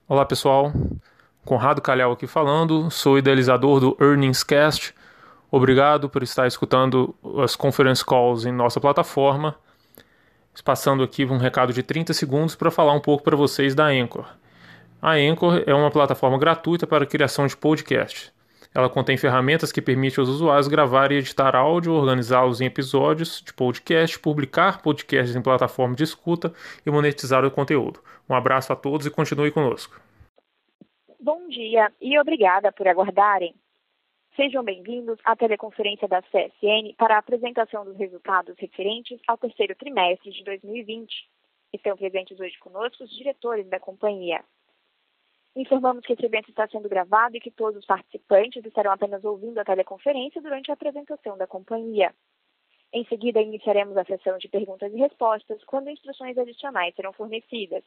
Olá pessoal, Conrado Calhau aqui falando, sou idealizador do Earnings Cast. Obrigado por estar escutando as conference calls em nossa plataforma. Passando aqui um recado de 30 segundos para falar um pouco para vocês da Anchor. A Anchor é uma plataforma gratuita para a criação de podcasts. Ela contém ferramentas que permitem aos usuários gravar e editar áudio, organizá-los em episódios de podcast, publicar podcasts em plataforma de escuta e monetizar o conteúdo. Um abraço a todos e continue conosco. Bom dia e obrigada por aguardarem. Sejam bem-vindos à teleconferência da CSN para a apresentação dos resultados referentes ao terceiro trimestre de 2020. Estão presentes hoje conosco os diretores da companhia. Informamos que esse evento está sendo gravado e que todos os participantes estarão apenas ouvindo a teleconferência durante a apresentação da companhia. Em seguida, iniciaremos a sessão de perguntas e respostas, quando instruções adicionais serão fornecidas.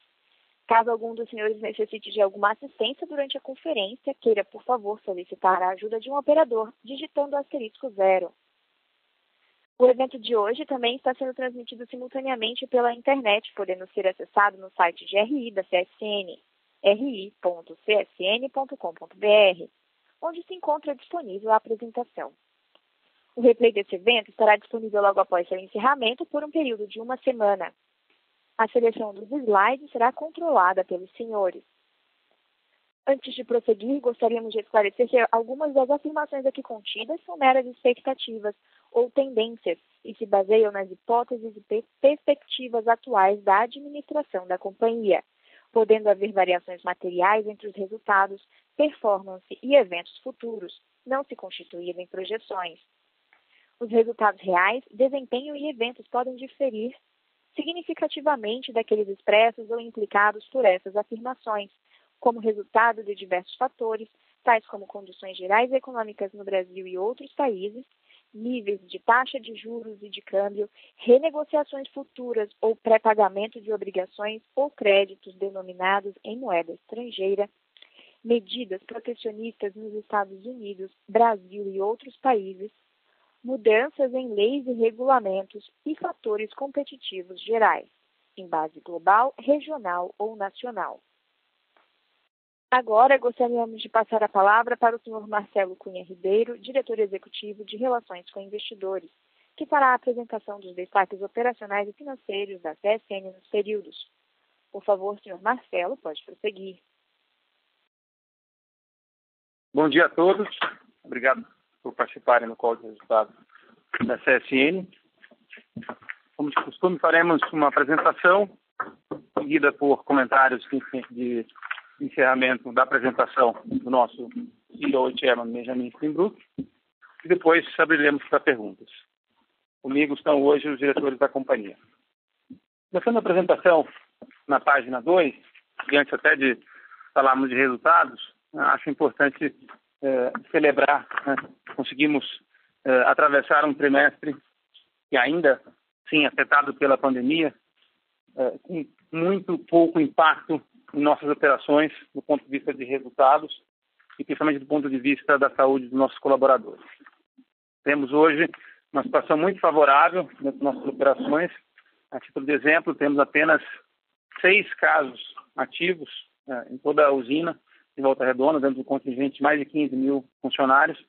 Caso algum dos senhores necessite de alguma assistência durante a conferência, queira, por favor, solicitar a ajuda de um operador, digitando *0. O evento de hoje também está sendo transmitido simultaneamente pela internet, podendo ser acessado no site de RI da CSN, ri.csn.com.br, onde se encontra disponível a apresentação. O replay desse evento estará disponível logo após seu encerramento por um período de 1 semana. A seleção dos slides será controlada pelos senhores. Antes de prosseguir, gostaríamos de esclarecer que algumas das afirmações aqui contidas são meras expectativas ou tendências e se baseiam nas hipóteses e perspectivas atuais da administração da companhia, podendo haver variações materiais entre os resultados, performance e eventos futuros, não se constituindo em projeções. Os resultados reais, desempenho e eventos podem diferir significativamente daqueles expressos ou implicados por essas afirmações, como resultado de diversos fatores, tais como condições gerais econômicas no Brasil e outros países, níveis de taxa de juros e de câmbio, renegociações futuras ou pré-pagamento de obrigações ou créditos denominados em moeda estrangeira, medidas protecionistas nos Estados Unidos, Brasil e outros países, mudanças em leis e regulamentos e fatores competitivos gerais, em base global, regional ou nacional. Agora, gostaríamos de passar a palavra para o Sr. Marcelo Cunha Ribeiro, diretor executivo de Relações com Investidores, que fará a apresentação dos destaques operacionais e financeiros da CSN nos períodos. Por favor, Sr. Marcelo, pode prosseguir. Bom dia a todos. Obrigado por participarem no call de resultados da CSN. Como de costume, faremos uma apresentação, seguida por comentários de encerramento da apresentação do nosso CEO e Chairman, Benjamin Steinbrück, e depois abriremos para perguntas. Comigo estão hoje os diretores da companhia. Começando a apresentação na página 2, e antes até de falarmos de resultados, acho importante celebrar, conseguimos atravessar um trimestre que ainda, sim, afetado pela pandemia, com muito pouco impacto em nossas operações, do ponto de vista de resultados e principalmente do ponto de vista da saúde dos nossos colaboradores. Temos hoje uma situação muito favorável nas nossas operações. A título de exemplo, temos apenas 6 casos ativos em toda a usina de Volta Redonda, dentro do contingente de mais de 15 mil funcionários,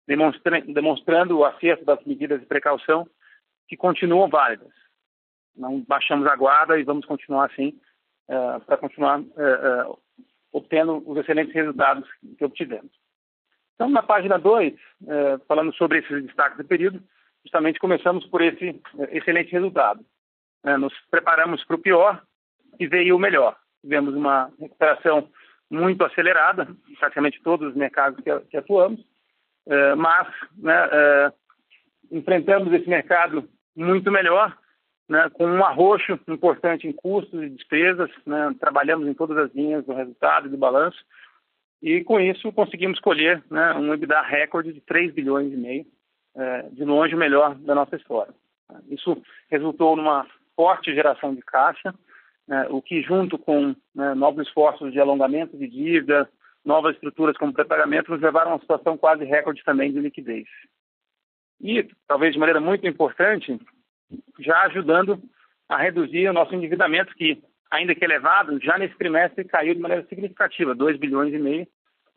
demonstrando o acerto das medidas de precaução que continuam válidas. Não baixamos a guarda e vamos continuar assim para continuar obtendo os excelentes resultados que obtivemos. Então, na página 2, falando sobre esses destaques do período, justamente começamos por esse excelente resultado. Nos preparamos para o pior e veio o melhor. Tivemos uma recuperação muito acelerada, praticamente todos os mercados que atuamos, mas enfrentamos esse mercado muito melhor, com um arroxo importante em custos e despesas, trabalhamos em todas as linhas do resultado e do balanço, e com isso conseguimos colher um EBITDA recorde de 3 bilhões e meio, de longe o melhor da nossa história. Isso resultou numa forte geração de caixa, o que junto com novos esforços de alongamento de dívida, novas estruturas como pré-pagamento, nos levaram a uma situação quase recorde também de liquidez. E, talvez de maneira muito importante, já ajudando a reduzir o nosso endividamento, que ainda que elevado, já nesse trimestre caiu de maneira significativa, 2 bilhões e meio,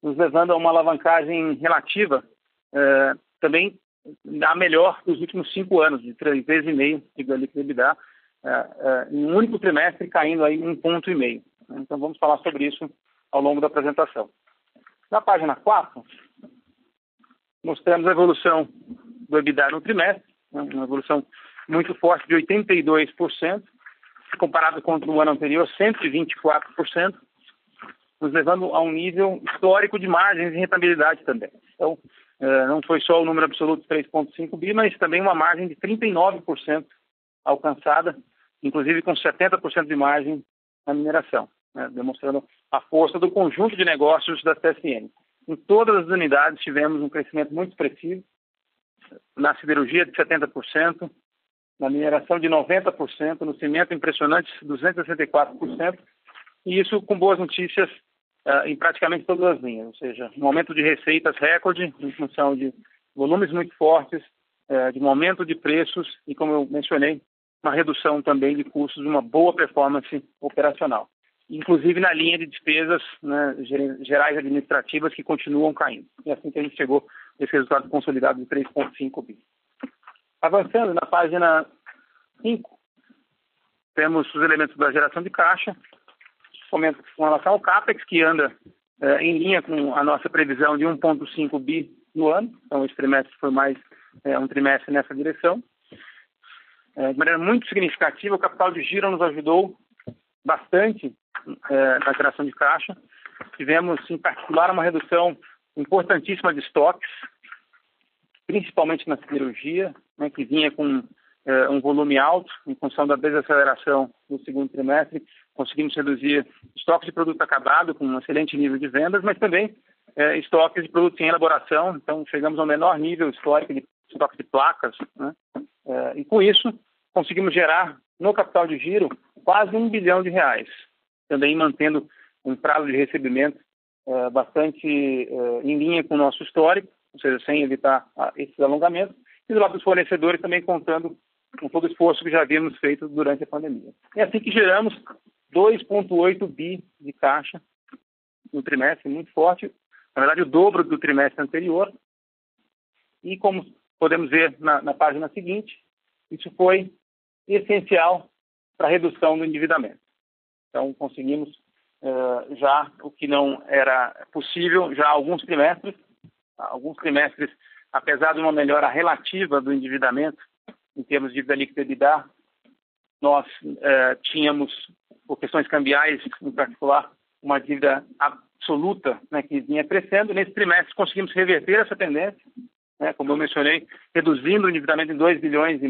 nos levando a uma alavancagem relativa também a melhor dos últimos 5 anos, de 3,5 vezes de líquido EBITDA, em um único trimestre caindo aí 1,5 ponto. Então vamos falar sobre isso ao longo da apresentação. Na página 4, mostramos a evolução do EBITDA no trimestre, uma evolução muito forte de 82%, comparado com o ano anterior, 124%, nos levando a um nível histórico de margens e rentabilidade também. Então, não foi só o número absoluto de 3,5 bi, mas também uma margem de 39% alcançada, inclusive com 70% de margem na mineração, demonstrando a força do conjunto de negócios da CSN. Em todas as unidades tivemos um crescimento muito expressivo, na siderurgia de 70%, na mineração de 90%, no cimento impressionante 264%, e isso com boas notícias em praticamente todas as linhas, ou seja, um aumento de receitas recorde em função de volumes muito fortes, de um aumento de preços e, como eu mencionei, uma redução também de custos, uma boa performance operacional, inclusive na linha de despesas, né, gerais administrativas que continuam caindo. E assim que a gente chegou nesse resultado consolidado de 3,5 bi. Avançando na página 5, temos os elementos da geração de caixa, com relação ao CAPEX, que anda em linha com a nossa previsão de 1,5 bi no ano. Então, esse trimestre foi mais um trimestre nessa direção. De maneira muito significativa, o capital de giro nos ajudou bastante na geração de caixa. Tivemos, em particular, uma redução importantíssima de estoques, principalmente na siderurgia, né, que vinha com um volume alto em função da desaceleração no segundo trimestre. Conseguimos reduzir estoques de produto acabado com um excelente nível de vendas, mas também estoques de produtos em elaboração. Então, chegamos ao menor nível histórico de estoque de placas, né? E com isso, conseguimos gerar no capital de giro quase R$1 bilhão, também mantendo um prazo de recebimento bastante em linha com o nosso histórico, ou seja, sem evitar esses alongamentos, e do lado dos fornecedores também contando com todo o esforço que já havíamos feito durante a pandemia. É assim que geramos 2,8 bi de caixa no trimestre, muito forte, na verdade o dobro do trimestre anterior, e como podemos ver na página seguinte, isso foi essencial para a redução do endividamento. Então conseguimos já o que não era possível já há alguns trimestres, apesar de uma melhora relativa do endividamento, em termos de dívida líquida EBITDA, nós tínhamos, por questões cambiais, em particular, uma dívida absoluta, né, que vinha crescendo. Nesse trimestre conseguimos reverter essa tendência, né, como eu mencionei, reduzindo o endividamento em 2,5 bilhões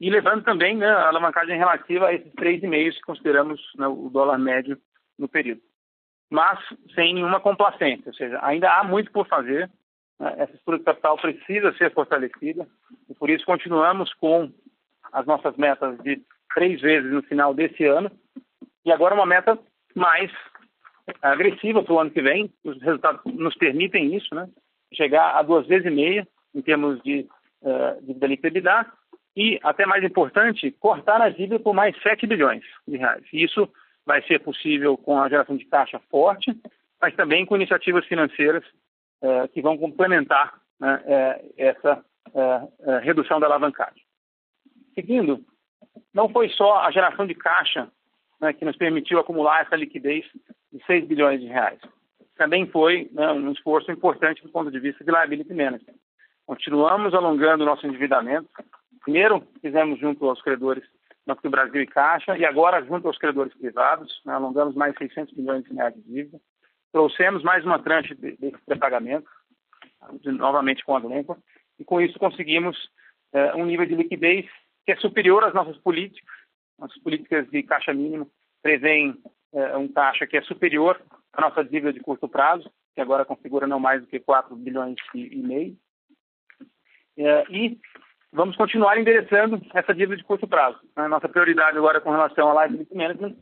e levando também, né, a alavancagem relativa a esses 3,5 que consideramos, né, o dólar médio no período. Mas sem nenhuma complacência, ou seja, ainda há muito por fazer. Essa estrutura de capital precisa ser fortalecida e por isso continuamos com as nossas metas de 3 vezes no final desse ano e agora uma meta mais agressiva para o ano que vem. Os resultados nos permitem isso, né? Chegar a 2,5 vezes em termos de dívida líquida EBITDA e, até mais importante, cortar a dívida por mais 7 bilhões de reais. E isso vai ser possível com a geração de caixa forte, mas também com iniciativas financeiras que vão complementar, né, essa redução da alavancagem. Seguindo, não foi só a geração de caixa, né, que nos permitiu acumular essa liquidez de 6 bilhões de reais. Também foi, né, um esforço importante do ponto de vista de liability management. Continuamos alongando o nosso endividamento. Primeiro, fizemos junto aos credores Banco do Brasil e Caixa, e agora junto aos credores privados, né, alongamos mais 600 milhões de reais de dívida. Trouxemos mais uma tranche desse pré-pagamento, novamente com a Glencore, e com isso conseguimos um nível de liquidez que é superior às nossas políticas. As políticas de caixa mínimo prevêem um caixa que é superior à nossa dívida de curto prazo, que agora configura não mais do que 4 bilhões e meio. E vamos continuar endereçando essa dívida de curto prazo. A nossa prioridade agora com relação ao liability management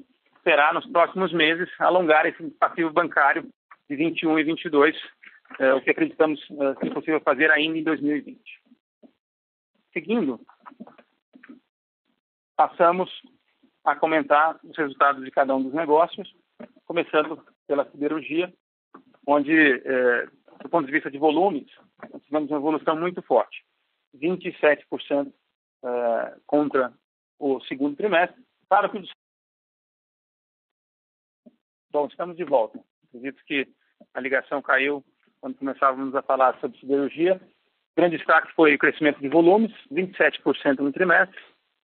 será, nos próximos meses, alongar esse passivo bancário de 21 e 22, o que acreditamos ser possível fazer ainda em 2020. Seguindo, passamos a comentar os resultados de cada um dos negócios, começando pela siderurgia, onde, do ponto de vista de volumes, nós tivemos uma evolução muito forte, 27% contra o segundo trimestre. Claro que... Bom, estamos de volta. Acredito que a ligação caiu quando começávamos a falar sobre siderurgia. O grande destaque foi o crescimento de volumes, 27% no trimestre,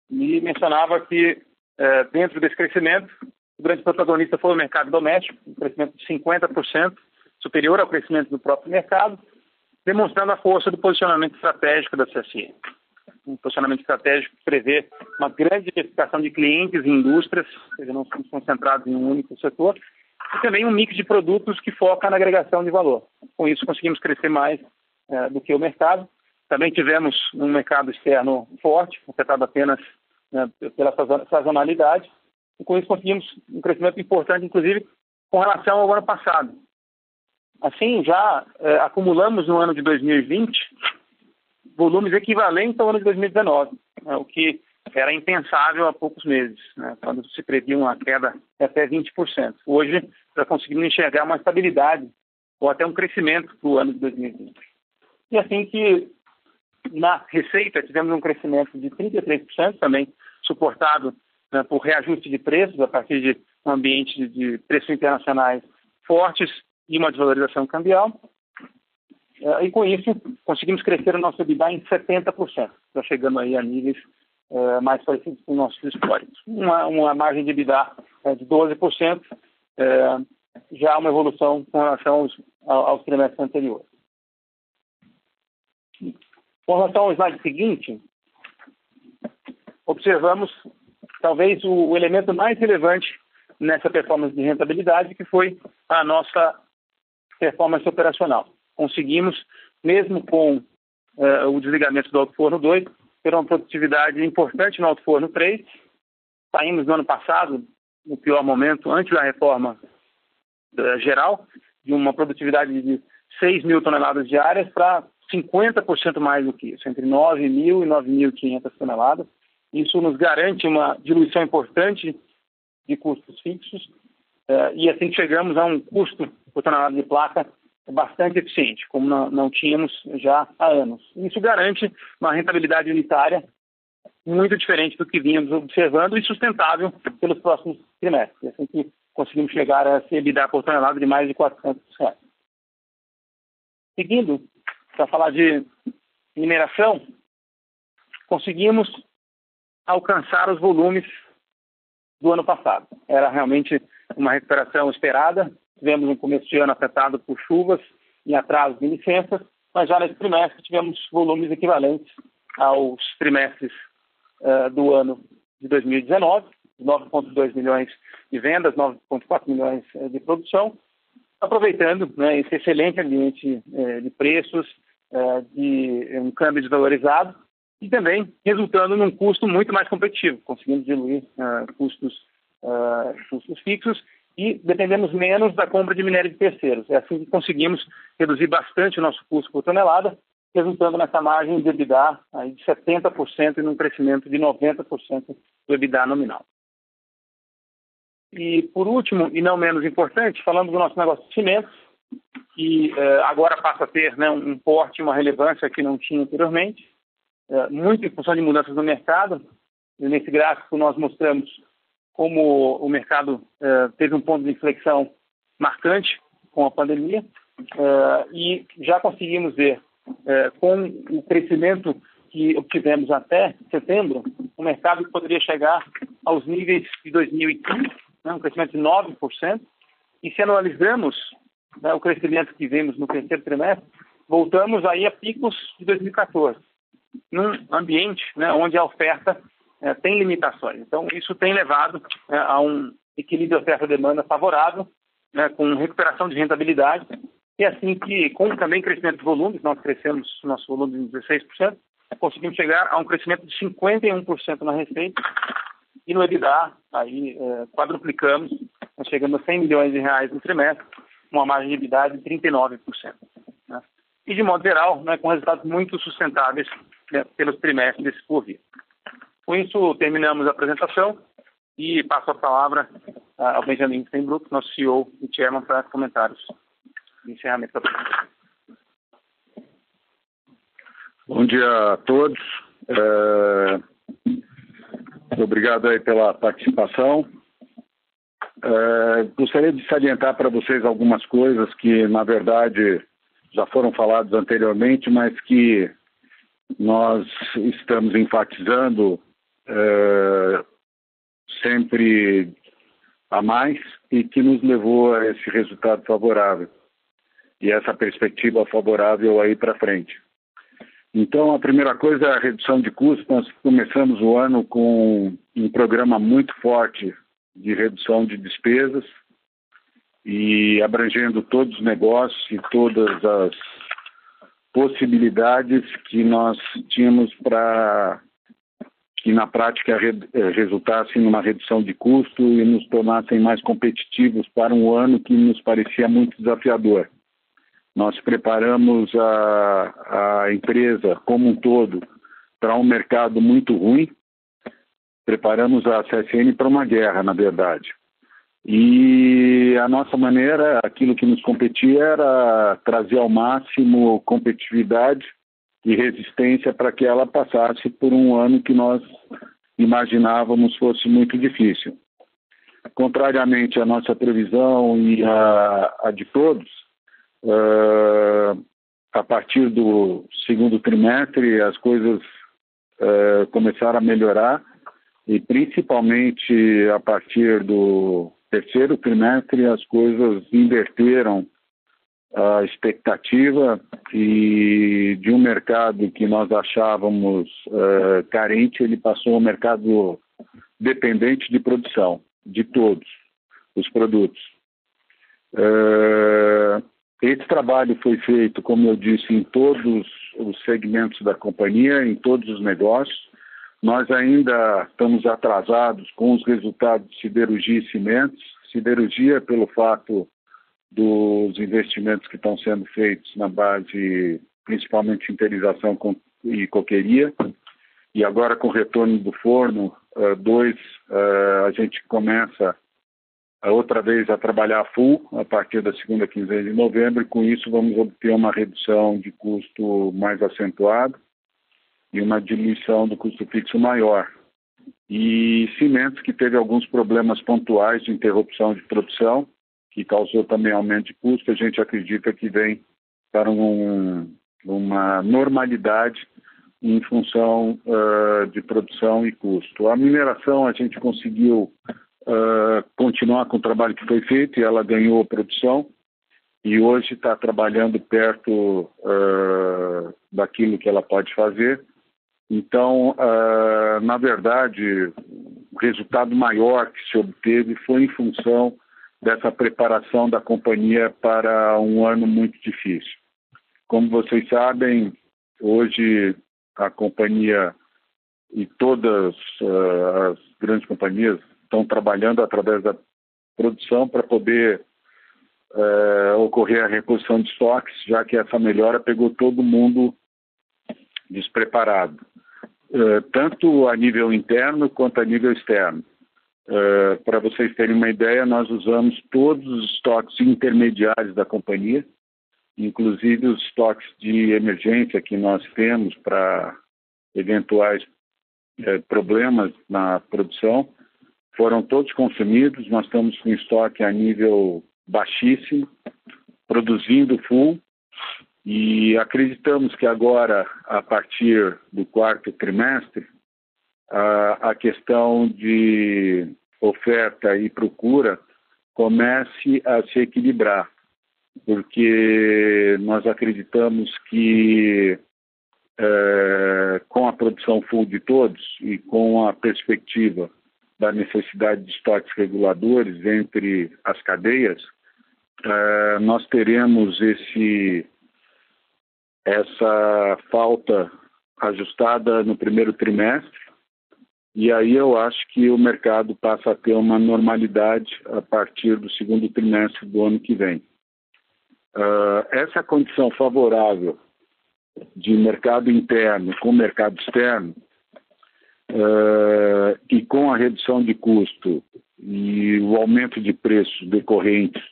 e mencionava que, dentro desse crescimento, o grande protagonista foi o mercado doméstico, um crescimento de 50%, superior ao crescimento do próprio mercado, demonstrando a força do posicionamento estratégico da CSN. Um posicionamento estratégico que prevê uma grande diversificação de clientes e indústrias, ou seja, não estamos concentrados em um único setor, e também um mix de produtos que foca na agregação de valor. Com isso, conseguimos crescer mais do que o mercado. Também tivemos um mercado externo forte, afetado apenas pela sazonalidade, e com isso conseguimos um crescimento importante, inclusive, com relação ao ano passado. Assim, já acumulamos no ano de 2020 volumes equivalentes ao ano de 2019, o que era impensável há poucos meses, quando se previa uma queda de até 20%. Hoje, já conseguimos enxergar uma estabilidade ou até um crescimento para o ano de 2020. E assim que na receita tivemos um crescimento de 33%, também suportado por reajuste de preços a partir de um ambiente de preços internacionais fortes e uma desvalorização cambial. E com isso, conseguimos crescer o nosso EBITDA em 70%, já chegando aí a níveis mais parecidos com os nossos históricos. Uma margem de EBITDA de 12%, já uma evolução com relação aos trimestres anteriores. Com relação ao slide seguinte, observamos talvez o elemento mais relevante nessa performance de rentabilidade, que foi a nossa performance operacional. Conseguimos, mesmo com o desligamento do Alto Forno 2, ter uma produtividade importante no Alto Forno 3. Saímos no ano passado, no pior momento, antes da reforma geral, de uma produtividade de 6 mil toneladas diárias para 50% mais do que isso, entre 9 mil e 9.500 toneladas. Isso nos garante uma diluição importante de custos fixos e assim chegamos a um custo por tonelada de placa bastante eficiente, como não tínhamos já há anos. Isso garante uma rentabilidade unitária muito diferente do que vínhamos observando e sustentável pelos próximos trimestres. Assim que conseguimos chegar a esse EBITDA por tonelada de mais de R$400. Seguindo, para falar de mineração, conseguimos alcançar os volumes do ano passado. Era realmente uma recuperação esperada. Tivemos um começo de ano afetado por chuvas e atrasos de licenças, mas já nesse trimestre tivemos volumes equivalentes aos trimestres do ano de 2019, 9,2 milhões de vendas, 9,4 milhões de produção, aproveitando esse excelente ambiente de preços, de um câmbio desvalorizado e também resultando num custo muito mais competitivo. Conseguimos diluir custos fixos e dependemos menos da compra de minério de terceiros. É assim que conseguimos reduzir bastante o nosso custo por tonelada, resultando nessa margem de EBITDA aí de 70% e num crescimento de 90% do EBITDA nominal. E, por último, e não menos importante, falando do nosso negócio de cimentos, que agora passa a ter um porte e uma relevância que não tinha anteriormente, muito em função de mudanças no mercado. E nesse gráfico nós mostramos como o mercado teve um ponto de inflexão marcante com a pandemia e já conseguimos ver com o crescimento que obtivemos até setembro, o mercado poderia chegar aos níveis de 2015, um crescimento de 9%, e se analisamos o crescimento que vimos no terceiro trimestre, voltamos aí a picos de 2014, num ambiente onde a oferta tem limitações. Então, isso tem levado a um equilíbrio oferta-demanda favorável, com recuperação de rentabilidade, e assim que, com também crescimento de volumes, nós crescemos nosso volume em 16%, conseguimos chegar a um crescimento de 51% na receita, e no EBITDA, aí quadruplicamos, chegando a 100 milhões de reais no trimestre, uma margem de EBITDA de 39%. E, de modo geral, com resultados muito sustentáveis pelos trimestres por vir. Com isso, terminamos a apresentação e passo a palavra ao Benjamin Steinbrück, nosso CEO e Chairman, para comentários de encerramento da apresentação. Bom dia a todos. Obrigado aí pela participação. Gostaria de salientar para vocês algumas coisas que, na verdade, já foram faladas anteriormente, mas que nós estamos enfatizando sempre a mais e que nos levou a esse resultado favorável e essa perspectiva favorável aí para frente. Então, a primeira coisa é a redução de custos. Nós começamos o ano com um programa muito forte de redução de despesas e abrangendo todos os negócios e todas as possibilidades que nós tínhamos para que na prática resultassem numa redução de custo e nos tornassem mais competitivos para um ano que nos parecia muito desafiador. Nós preparamos a empresa como um todo para um mercado muito ruim, preparamos a CSN para uma guerra, na verdade. E a nossa maneira, aquilo que nos competia era trazer ao máximo competitividade e resistência para que ela passasse por um ano que nós imaginávamos fosse muito difícil. Contrariamente à nossa previsão e à de todos, a partir do segundo trimestre as coisas começaram a melhorar e principalmente a partir do terceiro trimestre as coisas inverteram a expectativa e de um mercado que nós achávamos carente, ele passou a um mercado dependente de produção, de todos os produtos. Esse trabalho foi feito, como eu disse, em todos os segmentos da companhia, em todos os negócios. Nós ainda estamos atrasados com os resultados de siderurgia e cimentos. Siderurgia pelo fato dos investimentos que estão sendo feitos na base, principalmente sinterização e coqueria. E agora com o retorno do forno 2, a gente começa outra vez a trabalhar full a partir da segunda quinzena de novembro, e com isso vamos obter uma redução de custo mais acentuada e uma diminuição do custo fixo maior. E cimentos, que teve alguns problemas pontuais de interrupção de produção, que causou também aumento de custo, a gente acredita que vem para uma normalidade em função de produção e custo. A mineração, a gente conseguiu continuar com o trabalho que foi feito e ela ganhou produção e hoje está trabalhando perto daquilo que ela pode fazer. Então, na verdade, o resultado maior que se obteve foi em função dessa preparação da companhia para um ano muito difícil. Como vocês sabem, hoje a companhia e todas as grandes companhias estão trabalhando através da produção para poder ocorrer a reposição de estoques, já que essa melhora pegou todo mundo despreparado, tanto a nível interno quanto a nível externo. Para vocês terem uma ideia, nós usamos todos os estoques intermediários da companhia, inclusive os estoques de emergência que nós temos para eventuais problemas na produção, foram todos consumidos. Nós estamos com estoque a nível baixíssimo, produzindo full, e acreditamos que agora, a partir do quarto trimestre, a questão de oferta e procura comece a se equilibrar, porque nós acreditamos que com a produção full de todos e com a perspectiva da necessidade de estoques reguladores entre as cadeias, nós teremos essa falta ajustada no primeiro trimestre, e aí eu acho que o mercado passa a ter uma normalidade a partir do segundo trimestre do ano que vem. Essa condição favorável de mercado interno com mercado externo e com a redução de custo e o aumento de preços decorrentes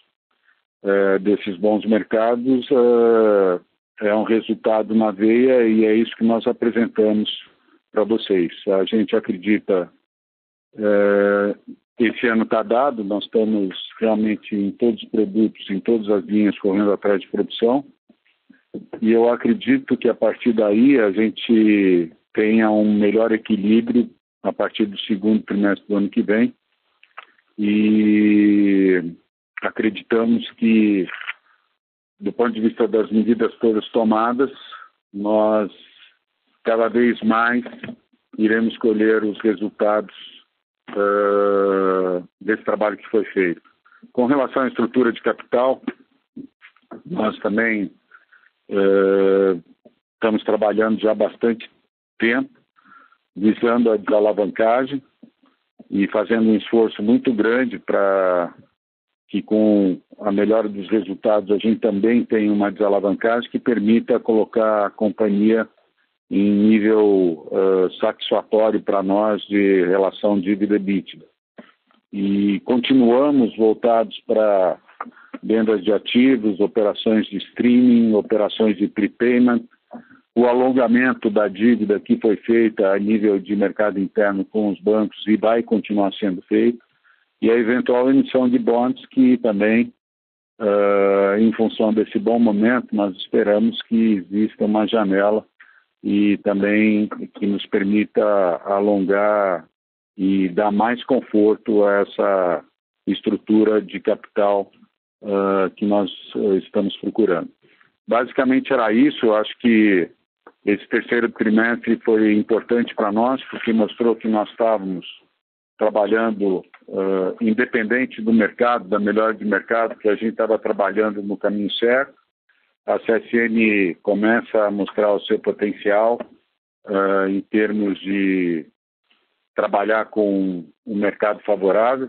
desses bons mercados, é um resultado na veia e é isso que nós apresentamos para vocês. A gente acredita que esse ano está dado, nós estamos realmente em todos os produtos, em todas as linhas correndo atrás de produção, e eu acredito que a partir daí a gente tenha um melhor equilíbrio a partir do segundo trimestre do ano que vem, e acreditamos que, do ponto de vista das medidas todas tomadas, nós cada vez mais iremos colher os resultados desse trabalho que foi feito. Com relação à estrutura de capital, nós também estamos trabalhando já há bastante tempo, visando a desalavancagem e fazendo um esforço muito grande para que, com a melhora dos resultados, a gente também tenha uma desalavancagem que permita colocar a companhia em nível satisfatório para nós de relação dívida-EBITDA. E continuamos voltados para vendas de ativos, operações de streaming, operações de prepayment, o alongamento da dívida que foi feita a nível de mercado interno com os bancos e vai continuar sendo feito, e a eventual emissão de bonds que também, em função desse bom momento, nós esperamos que exista uma janela e também que nos permita alongar e dar mais conforto a essa estrutura de capital que nós estamos procurando. Basicamente era isso. Eu acho que esse terceiro trimestre foi importante para nós, porque mostrou que nós estávamos trabalhando independente do mercado, da melhora de mercado, que a gente estava trabalhando no caminho certo. A CSN começa a mostrar o seu potencial em termos de trabalhar com um mercado favorável,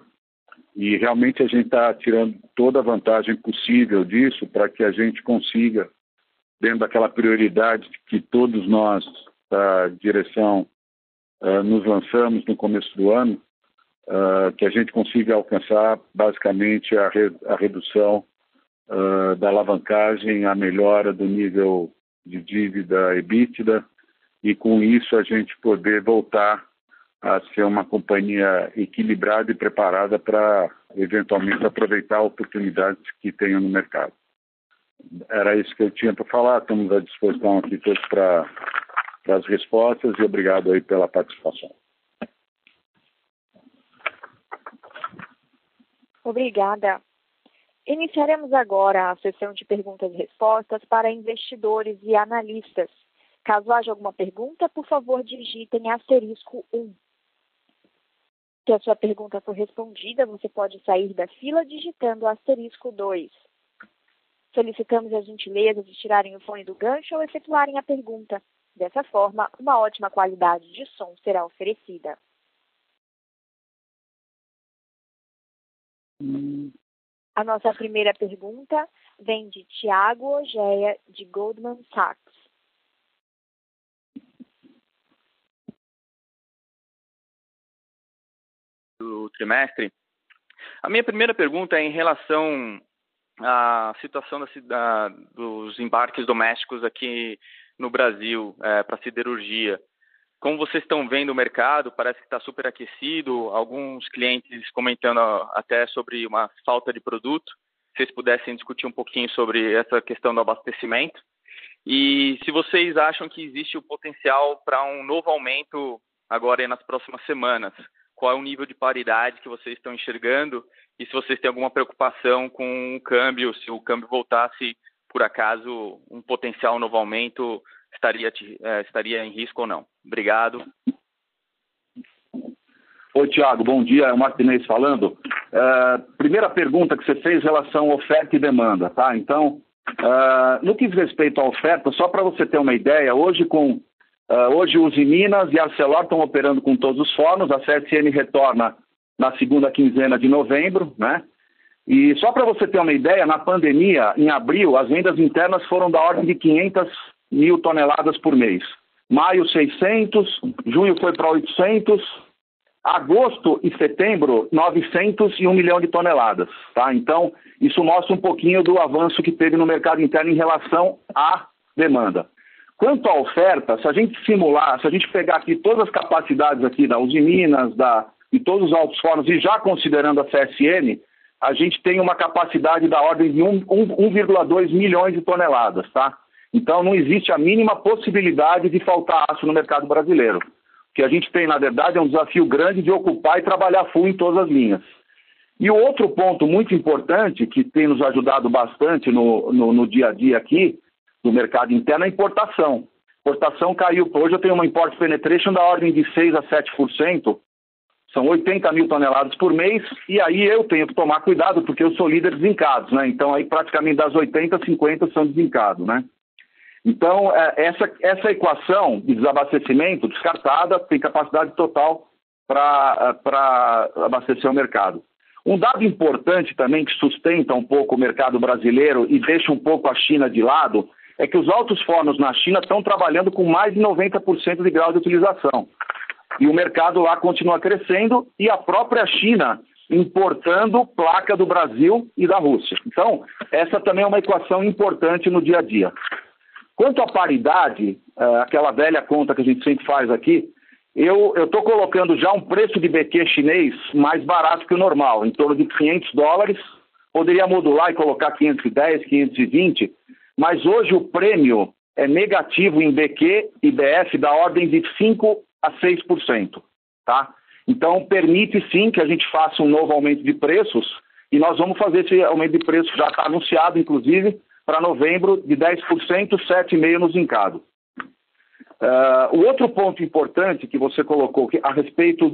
e realmente a gente está tirando toda a vantagem possível disso para que a gente consiga, dentro daquela prioridade que todos nós da direção nos lançamos no começo do ano, que a gente consiga alcançar basicamente a redução da alavancagem, a melhora do nível de dívida EBITDA, e com isso a gente poder voltar a ser uma companhia equilibrada e preparada para eventualmente aproveitar oportunidades que tenham no mercado. Era isso que eu tinha para falar. Estamos à disposição aqui todos para as respostas, e obrigado aí pela participação. Obrigada. Iniciaremos agora a sessão de perguntas e respostas para investidores e analistas. Caso haja alguma pergunta, por favor, digitem *1. Se a sua pergunta for respondida, você pode sair da fila digitando *2. Solicitamos a gentileza de tirarem o fone do gancho ao efetuarem a pergunta. Dessa forma, uma ótima qualidade de som será oferecida. A nossa primeira pergunta vem de Thiago Ojea, de Goldman Sachs. Do trimestre. A minha primeira pergunta é em relação à situação dos embarques domésticos aqui no Brasil para siderurgia. Como vocês estão vendo o mercado, parece que está super aquecido, alguns clientes comentando até sobre uma falta de produto. Se vocês pudessem discutir um pouquinho sobre essa questão do abastecimento. E se vocês acham que existe o potencial para um novo aumento agora nas próximas semanas. Qual é o nível de paridade que vocês estão enxergando e se vocês têm alguma preocupação com o câmbio, se o câmbio voltasse, por acaso, um potencial novo aumento estaria em risco ou não. Obrigado. Oi, Thiago, bom dia. É o Martinez falando. Primeira pergunta que você fez em relação à oferta e demanda, tá? Então, no que diz respeito à oferta, só para você ter uma ideia, hoje os Minas e a Arcelor estão operando com todos os fornos, a CSN retorna na segunda quinzena de novembro, né? E só para você ter uma ideia, na pandemia, em abril, as vendas internas foram da ordem de 500 mil toneladas por mês. maio 600, junho foi para 800, agosto e setembro 900 e 1 milhão de toneladas. Tá? Então, isso mostra um pouquinho do avanço que teve no mercado interno em relação à demanda. Quanto à oferta, se a gente simular, se a gente pegar aqui todas as capacidades aqui da Usiminas, de todos os altos fornos e já considerando a CSN, a gente tem uma capacidade da ordem de 1,2 milhões de toneladas, tá? Então não existe a mínima possibilidade de faltar aço no mercado brasileiro. O que a gente tem, na verdade, é um desafio grande de ocupar e trabalhar full em todas as linhas. E o outro ponto muito importante, que tem nos ajudado bastante no dia a dia aqui, do mercado interno, é a importação. A importação caiu, hoje eu tenho uma import penetration da ordem de 6% a 7%, são 80 mil toneladas por mês, e aí eu tenho que tomar cuidado, porque eu sou líder de desencados, né? Então aí praticamente das 80, 50 são desencados, né? Então essa equação de desabastecimento descartada tem capacidade total para abastecer o mercado. Um dado importante também que sustenta um pouco o mercado brasileiro e deixa um pouco a China de lado é que os altos fornos na China estão trabalhando com mais de 90% de grau de utilização. E o mercado lá continua crescendo e a própria China importando placa do Brasil e da Rússia. Então, essa também é uma equação importante no dia a dia. Quanto à paridade, aquela velha conta que a gente sempre faz aqui, eu estou colocando já um preço de BQ chinês mais barato que o normal, em torno de $500. Poderia modular e colocar 510, 520, mas hoje o prêmio é negativo em BQ e BF da ordem de 5% a 6%. Tá? Então permite sim que a gente faça um novo aumento de preços e nós vamos fazer esse aumento de preços, já está anunciado inclusive, para novembro de 10%, 7,5% no zincado. O outro ponto importante que você colocou a respeito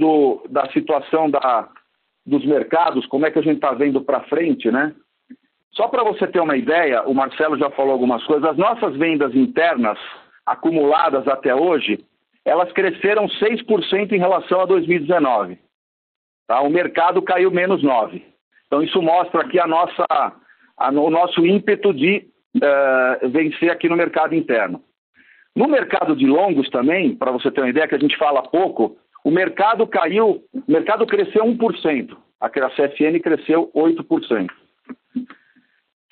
da situação dos mercados, como é que a gente está vendo para frente, né? Só para você ter uma ideia, o Marcelo já falou algumas coisas, as nossas vendas internas acumuladas até hoje, elas cresceram 6% em relação a 2019. Tá? O mercado caiu menos 9%. Então isso mostra aqui o nosso ímpeto de vencer aqui no mercado interno. No mercado de longos também, para você ter uma ideia, que a gente fala pouco, o mercado cresceu 1%, a CSN cresceu 8%.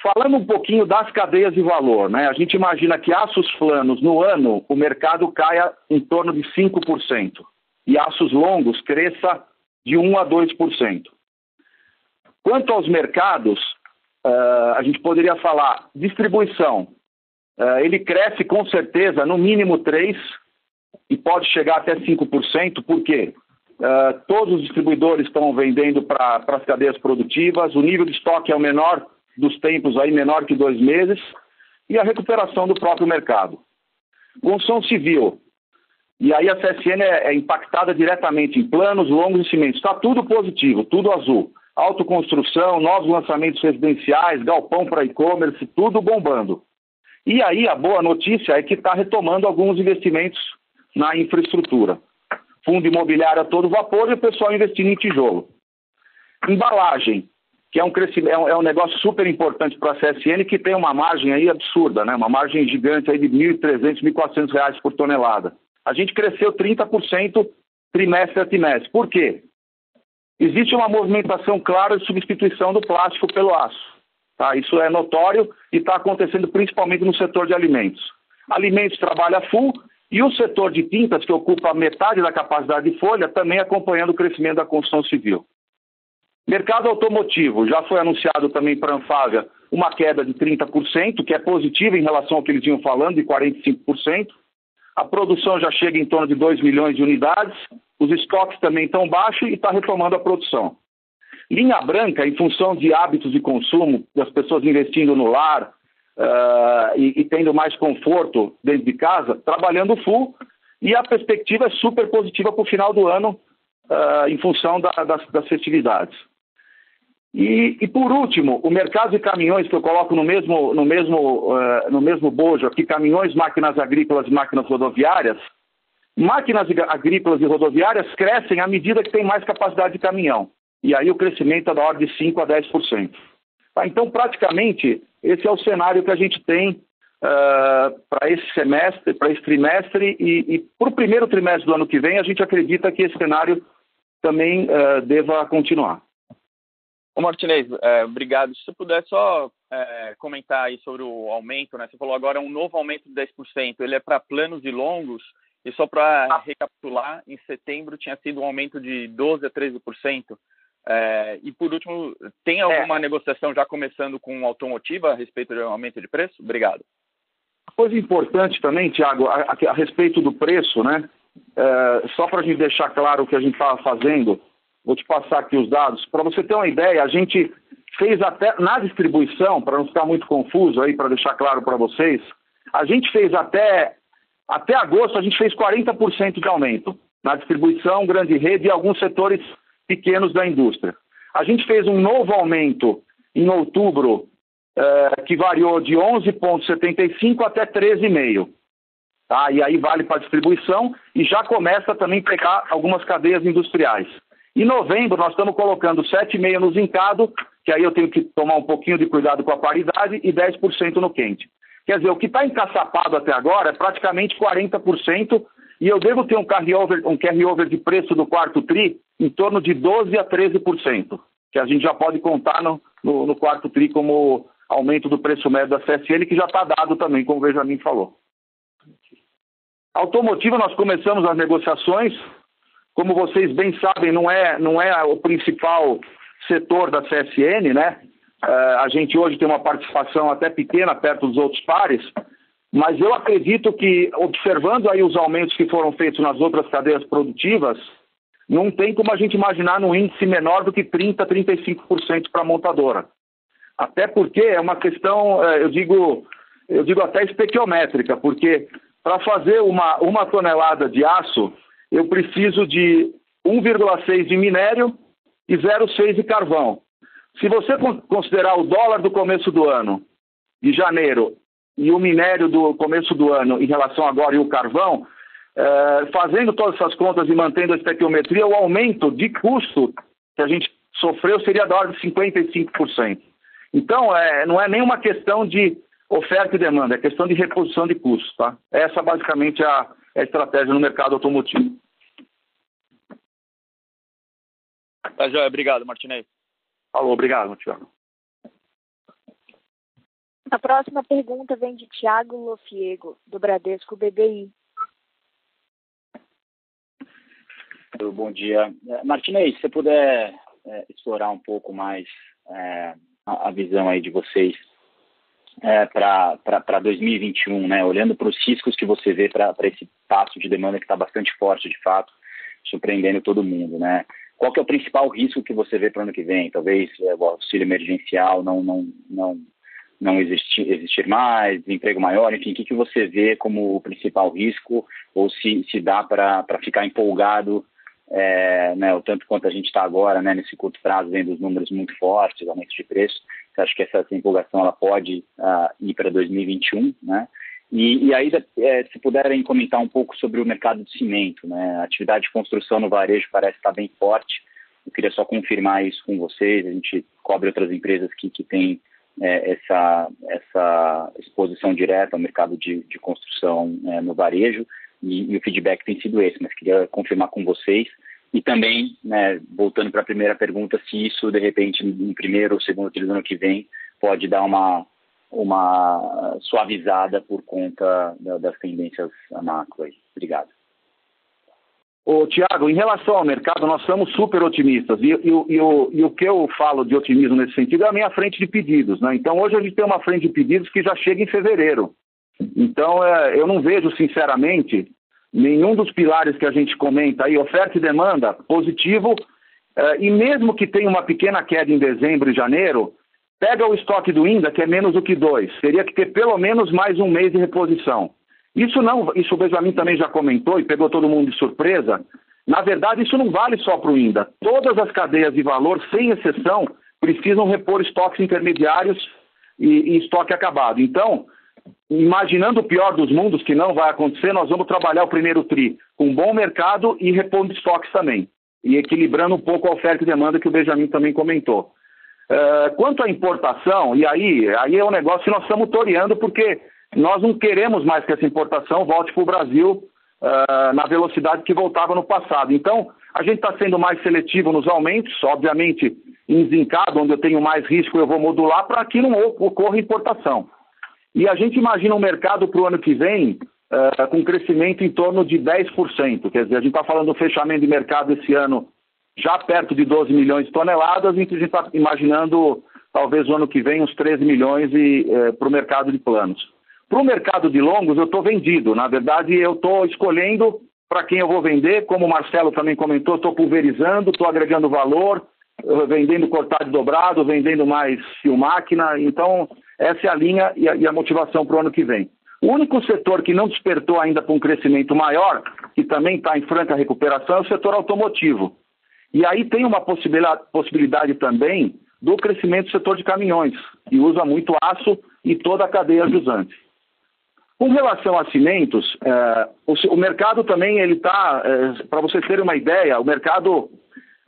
Falando um pouquinho das cadeias de valor, né? A gente imagina que aços planos no ano, o mercado caia em torno de 5%, e aços longos cresça de 1% a 2%. Quanto aos mercados, a gente poderia falar distribuição. Ele cresce com certeza no mínimo 3% e pode chegar até 5%, por quê? Todos os distribuidores estão vendendo para as cadeias produtivas, o nível de estoque é o menor dos tempos, aí menor que 2 meses, e a recuperação do próprio mercado. Construção civil, e aí a CSN é impactada diretamente em planos, longos e cimentos, está tudo positivo, tudo azul. Autoconstrução, novos lançamentos residenciais, galpão para e-commerce, tudo bombando. E aí a boa notícia é que está retomando alguns investimentos na infraestrutura. Fundo imobiliário a todo vapor e o pessoal investindo em tijolo. Embalagem, que é um negócio super importante para a CSN, que tem uma margem aí absurda, né? Uma margem gigante aí de R$ 1.300, R$ 1.400 por tonelada. A gente cresceu 30% trimestre a trimestre. Por quê? Existe uma movimentação clara de substituição do plástico pelo aço. Tá? Isso é notório e está acontecendo principalmente no setor de alimentos. Alimentos trabalha full e o setor de tintas, que ocupa metade da capacidade de folha, também acompanhando o crescimento da construção civil. Mercado automotivo, já foi anunciado também para a Anfávia uma queda de 30%, que é positiva em relação ao que eles vinham falando, de 45%. A produção já chega em torno de 2 milhões de unidades, os estoques também estão baixos e está retomando a produção. Linha branca, em função de hábitos de consumo, das pessoas investindo no lar e tendo mais conforto dentro de casa, trabalhando full, e a perspectiva é super positiva para o final do ano, em função das festividades. E por último, o mercado de caminhões, que eu coloco no mesmo bojo aqui, caminhões, máquinas agrícolas e máquinas rodoviárias. Máquinas agrícolas e rodoviárias crescem à medida que tem mais capacidade de caminhão. E aí o crescimento é da ordem de 5% a 10%. Tá? Então, praticamente, esse é o cenário que a gente tem para esse semestre, para esse trimestre e para o primeiro trimestre do ano que vem, a gente acredita que esse cenário também deva continuar. Ô Martinez, obrigado. Se você puder só comentar aí sobre o aumento, né? Você falou agora um novo aumento de 10%, ele é para planos e longos, e só para recapitular, em setembro tinha sido um aumento de 12% a 13%. E por último, tem alguma negociação já começando com automotiva a respeito do aumento de preço? Obrigado. Coisa importante também, Thiago, a respeito do preço, né? Só para a gente deixar claro o que a gente estava fazendo, vou te passar aqui os dados. Para você ter uma ideia, a gente fez até, na distribuição, para não ficar muito confuso aí, para deixar claro para vocês, a gente fez até agosto, a gente fez 40% de aumento na distribuição, grande rede e alguns setores pequenos da indústria. A gente fez um novo aumento em outubro, que variou de 11,75 até 13,5. Tá? E aí vale para distribuição e já começa também a pegar algumas cadeias industriais. Em novembro, nós estamos colocando 7,5 no zincado, que aí eu tenho que tomar um pouquinho de cuidado com a paridade, e 10% no quente. Quer dizer, o que está encaçapado até agora é praticamente 40%, e eu devo ter um carry-over de preço do quarto TRI em torno de 12% a 13%, que a gente já pode contar no quarto TRI como aumento do preço médio da CSN, que já está dado também, como o Benjamin falou. Automotiva, nós começamos as negociações. Como vocês bem sabem, não é o principal setor da CSN, né? A gente hoje tem uma participação até pequena perto dos outros pares, mas eu acredito que, observando aí os aumentos que foram feitos nas outras cadeias produtivas, não tem como a gente imaginar num índice menor do que 30%, 35% para a montadora. Até porque é uma questão, eu digo até estequiométrica, porque para fazer uma tonelada de aço, eu preciso de 1,6 de minério e 0,6 de carvão. Se você considerar o dólar do começo do ano, de janeiro, e o minério do começo do ano em relação agora e o carvão, fazendo todas essas contas e mantendo a estequiometria, o aumento de custo que a gente sofreu seria da ordem de 55%. Então, não é nenhuma questão de oferta e demanda, é questão de reposição de custos. Tá? Essa basicamente é a estratégia no mercado automotivo. Tá, joia. Obrigado, Martinez. Falou, obrigado, Thiago. A próxima pergunta vem de Thiago Lofiego, do Bradesco BBI. Bom dia. Martinez, se você puder explorar um pouco mais a visão aí de vocês para 2021, né? Olhando para os riscos que você vê para esse passo de demanda que está bastante forte, de fato, surpreendendo todo mundo, né? Qual que é o principal risco que você vê para o ano que vem? Talvez o auxílio emergencial não existir mais, desemprego maior, enfim, o que você vê como o principal risco, ou se dá para ficar empolgado, né, o tanto quanto a gente está agora, né, nesse curto prazo, vendo os números muito fortes, aumentos de preço. Você acha que essa empolgação ela pode ir para 2021, né? E aí, se puderem comentar um pouco sobre o mercado de cimento, né? A atividade de construção no varejo parece estar bem forte. Eu queria só confirmar isso com vocês. A gente cobre outras empresas que têm essa exposição direta ao mercado de construção no varejo, e o feedback tem sido esse, mas queria confirmar com vocês. E também, né, voltando para a primeira pergunta, se isso, de repente, no primeiro ou segundo trimestre do ano que vem, pode dar uma suavizada por conta das tendências macro aí. Obrigado. Tiago, em relação ao mercado, nós somos super otimistas. E o que eu falo de otimismo nesse sentido é a minha frente de pedidos, né? Então, hoje a gente tem uma frente de pedidos que já chega em fevereiro. Então, eu não vejo, sinceramente, nenhum dos pilares que a gente comenta aí, oferta e demanda, positivo. E mesmo que tenha uma pequena queda em dezembro e janeiro, pega o estoque do INDA, que é menos do que 2. Teria que ter pelo menos mais um mês de reposição. Isso o Benjamin também já comentou e pegou todo mundo de surpresa. Na verdade, isso não vale só para o INDA. Todas as cadeias de valor, sem exceção, precisam repor estoques intermediários e estoque acabado. Então, imaginando o pior dos mundos, que não vai acontecer, nós vamos trabalhar o primeiro TRI com um bom mercado e repondo estoques também. E equilibrando um pouco a oferta e demanda que o Benjamin também comentou. Quanto à importação, e aí é um negócio que nós estamos toreando, porque nós não queremos mais que essa importação volte para o Brasil na velocidade que voltava no passado. Então, a gente está sendo mais seletivo nos aumentos, obviamente, em zincado, onde eu tenho mais risco, eu vou modular para que não ocorra importação. E a gente imagina um mercado para o ano que vem com crescimento em torno de 10%. Quer dizer, a gente está falando do fechamento de mercado esse ano já perto de 12 milhões de toneladas, e a gente está imaginando, talvez, o ano que vem, uns 13 milhões para o mercado de planos. Para o mercado de longos, eu estou vendido. Na verdade, eu estou escolhendo para quem eu vou vender. Como o Marcelo também comentou, estou pulverizando, estou agregando valor, vendendo cortado e dobrado, vendendo mais fio máquina. Então, essa é a linha e a motivação para o ano que vem. O único setor que não despertou ainda para um crescimento maior, que também está em franca recuperação, é o setor automotivo. E aí tem uma possibilidade também do crescimento do setor de caminhões, que usa muito aço e toda a cadeia jusante. Com relação a cimentos, o mercado também, ele está, para vocês terem uma ideia,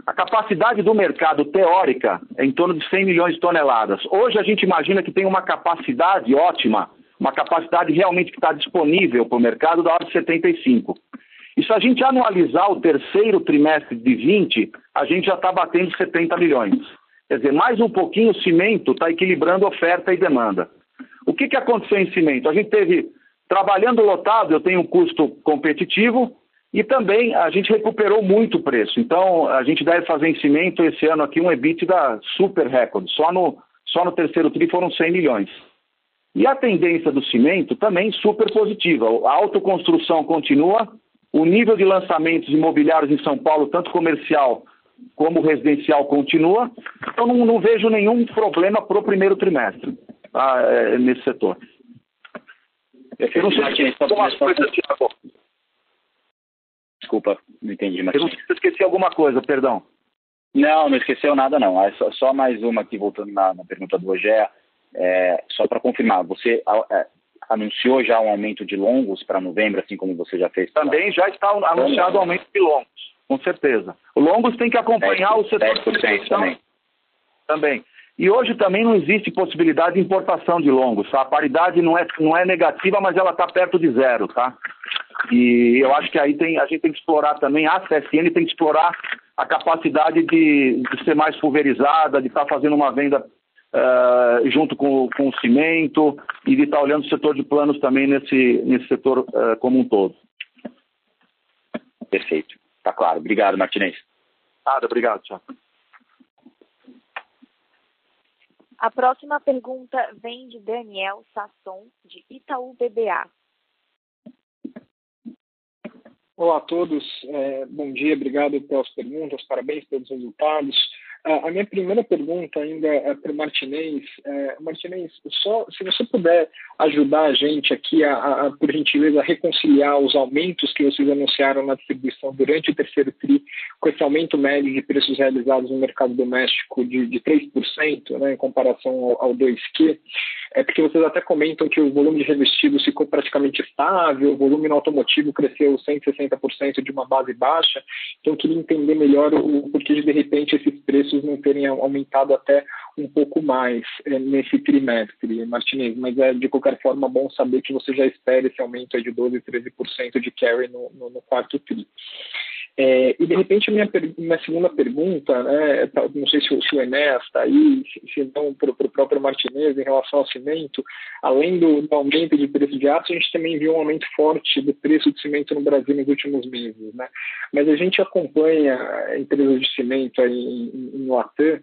a capacidade do mercado teórica é em torno de 100 milhões de toneladas. Hoje a gente imagina que tem uma capacidade ótima, uma capacidade realmente que está disponível para o mercado da ordem de 75. E se a gente anualizar o terceiro trimestre de 20, a gente já está batendo 70 milhões. Quer dizer, mais um pouquinho o cimento está equilibrando oferta e demanda. O que aconteceu em cimento? A gente teve, trabalhando lotado, eu tenho um custo competitivo e também a gente recuperou muito o preço. Então, a gente deve fazer em cimento esse ano aqui um EBITDA super recorde. Só no terceiro tri foram 100 milhões. E a tendência do cimento também super positiva. A autoconstrução continua, o nível de lançamentos imobiliários em São Paulo, tanto comercial como residencial, continua. Então, não vejo nenhum problema para o primeiro trimestre nesse setor. Eu não sei se alguma coisa, Thiago. Desculpa, não entendi, Martim. Eu não sei se eu esqueci alguma coisa, perdão. Não esqueceu nada, não. Só mais uma aqui, voltando na pergunta do Rogério. Só para confirmar, você anunciou já um aumento de longos para novembro, assim como você já fez? Também já está anunciado o aumento de longos, com certeza. O longos tem que acompanhar 10%, o setor de produção também. E hoje também não existe possibilidade de importação de longos, tá? A paridade não é negativa, mas ela está perto de zero, tá? E eu acho que aí a gente tem que explorar também, a CSN tem que explorar a capacidade de ser mais pulverizada, de estar fazendo uma venda junto com o cimento e de estar olhando o setor de planos também nesse setor como um todo. Perfeito, está claro. Obrigado, Martinez. Nada, obrigado, Thiago. A próxima pergunta vem de Daniel Sasson, de Itaú BBA. Olá a todos, bom dia, obrigado pelas perguntas, parabéns pelos resultados. A minha primeira pergunta ainda é para o Martinez. Martinez, só se você puder ajudar a gente aqui por gentileza, a reconciliar os aumentos que vocês anunciaram na distribuição durante o terceiro TRI com esse aumento médio de preços realizados no mercado doméstico de 3%, né, em comparação ao 2Q, porque vocês até comentam que o volume de revestidos ficou praticamente estável, o volume no automotivo cresceu 160% de uma base baixa, então eu queria entender melhor o porquê de repente esses preços não terem aumentado até um pouco mais nesse trimestre, Martinez, mas de qualquer forma bom saber que você já espera esse aumento aí de 12%, 13% de carry no quarto tri. E de repente minha segunda pergunta, né, não sei se o Enéas está aí, se não para o próprio Martinez em relação ao cimento, além do aumento de preço de aço, a gente também viu um aumento forte do preço de cimento no Brasil nos últimos meses, né? Mas a gente acompanha empresas de cimento aí em Latam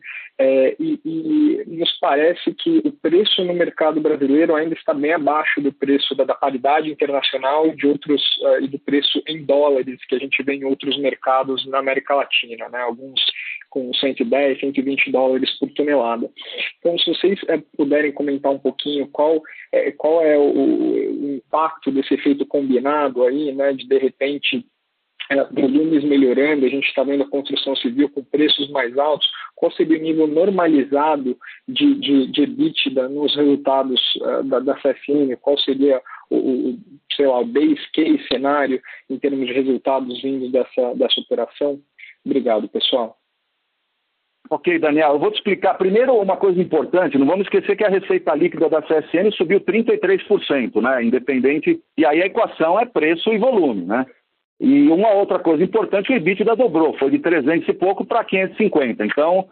e nos parece que o preço no mercado brasileiro ainda está bem abaixo do preço da paridade internacional e do preço em dólares que a gente vê em outros mercados na América Latina, né? Alguns com 110, 120 dólares por tonelada. Então, se vocês puderem comentar um pouquinho qual é o impacto desse efeito combinado aí, né, de repente volumes melhorando, a gente está vendo a construção civil com preços mais altos, qual seria o nível normalizado de EBITDA nos resultados da CSN, qual seria o base case cenário em termos de resultados vindos dessa operação? Obrigado, pessoal. Ok, Daniel, eu vou te explicar. Primeiro, uma coisa importante, não vamos esquecer que a receita líquida da CSN subiu 33%, né, independente, e aí a equação é preço e volume, né? E uma outra coisa importante, o EBITDA dobrou, foi de 300 e pouco para 550. Então,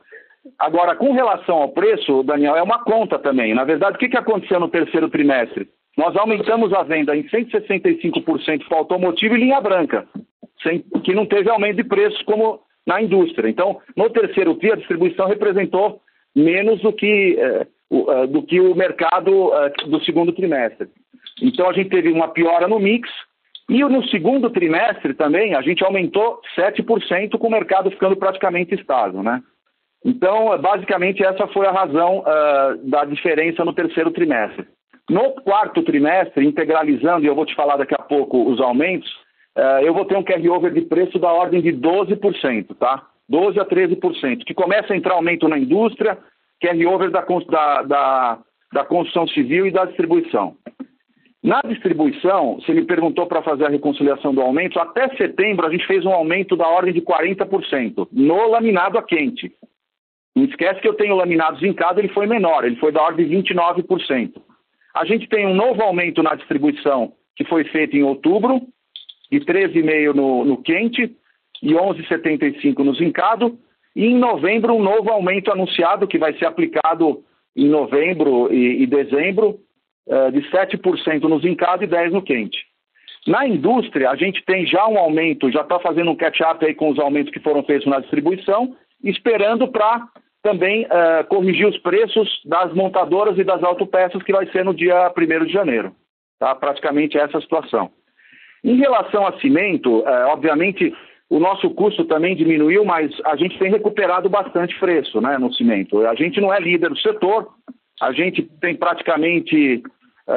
agora, com relação ao preço, Daniel, é uma conta também. Na verdade, o que aconteceu no terceiro trimestre? Nós aumentamos a venda em 165% para automotivo e linha branca, que não teve aumento de preços como na indústria. Então, no terceiro TRI, a distribuição representou menos do que o mercado do segundo trimestre. Então, a gente teve uma piora no mix. E no segundo trimestre também, a gente aumentou 7% com o mercado ficando praticamente estável, né? Então, basicamente, essa foi a razão da diferença no terceiro trimestre. No quarto trimestre, integralizando, e eu vou te falar daqui a pouco os aumentos, eu vou ter um carry-over de preço da ordem de 12%, tá? 12% a 13%, que começa a entrar aumento na indústria, carry-over da construção civil e da distribuição. Na distribuição, você me perguntou para fazer a reconciliação do aumento, até setembro a gente fez um aumento da ordem de 40% no laminado a quente. Não esquece que eu tenho laminados em casa, ele foi menor, ele foi da ordem de 29%. A gente tem um novo aumento na distribuição que foi feito em outubro, de 13,5% no quente e 11,75% no zincado, e em novembro um novo aumento anunciado que vai ser aplicado em novembro e dezembro, de 7% no zincado e 10% no quente. Na indústria, a gente tem já um aumento, já está fazendo um catch-up aí com os aumentos que foram feitos na distribuição, esperando para também corrigir os preços das montadoras e das autopeças, que vai ser no dia 1º de janeiro. Tá? Praticamente essa a situação. Em relação a cimento, obviamente, o nosso custo também diminuiu, mas a gente tem recuperado bastante preço, né, no cimento. A gente não é líder do setor, a gente tem praticamente,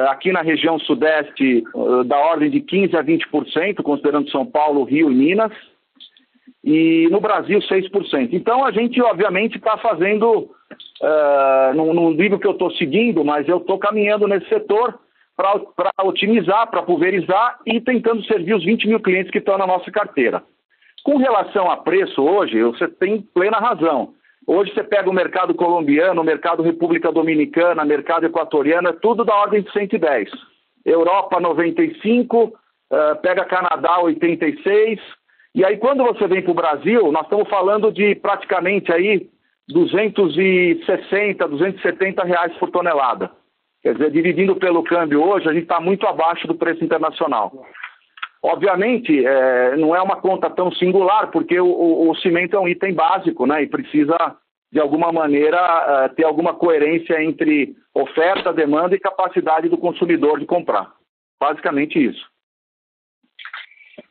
aqui na região sudeste, da ordem de 15% a 20%, considerando São Paulo, Rio e Minas, e no Brasil 6%. Então a gente, obviamente, está fazendo, não digo que eu estou seguindo, mas eu estou caminhando nesse setor para otimizar, para pulverizar e tentando servir os 20 mil clientes que estão na nossa carteira. Com relação a preço hoje, você tem plena razão. Hoje você pega o mercado colombiano, o mercado República Dominicana, mercado equatoriano, é tudo da ordem de 110. Europa 95, pega Canadá 86. E aí quando você vem para o Brasil, nós estamos falando de praticamente aí 260, 270 reais por tonelada. Quer dizer, dividindo pelo câmbio hoje, a gente está muito abaixo do preço internacional. Obviamente, não é uma conta tão singular, porque o cimento é um item básico, né? E precisa, de alguma maneira, ter alguma coerência entre oferta, demanda e capacidade do consumidor de comprar. Basicamente isso.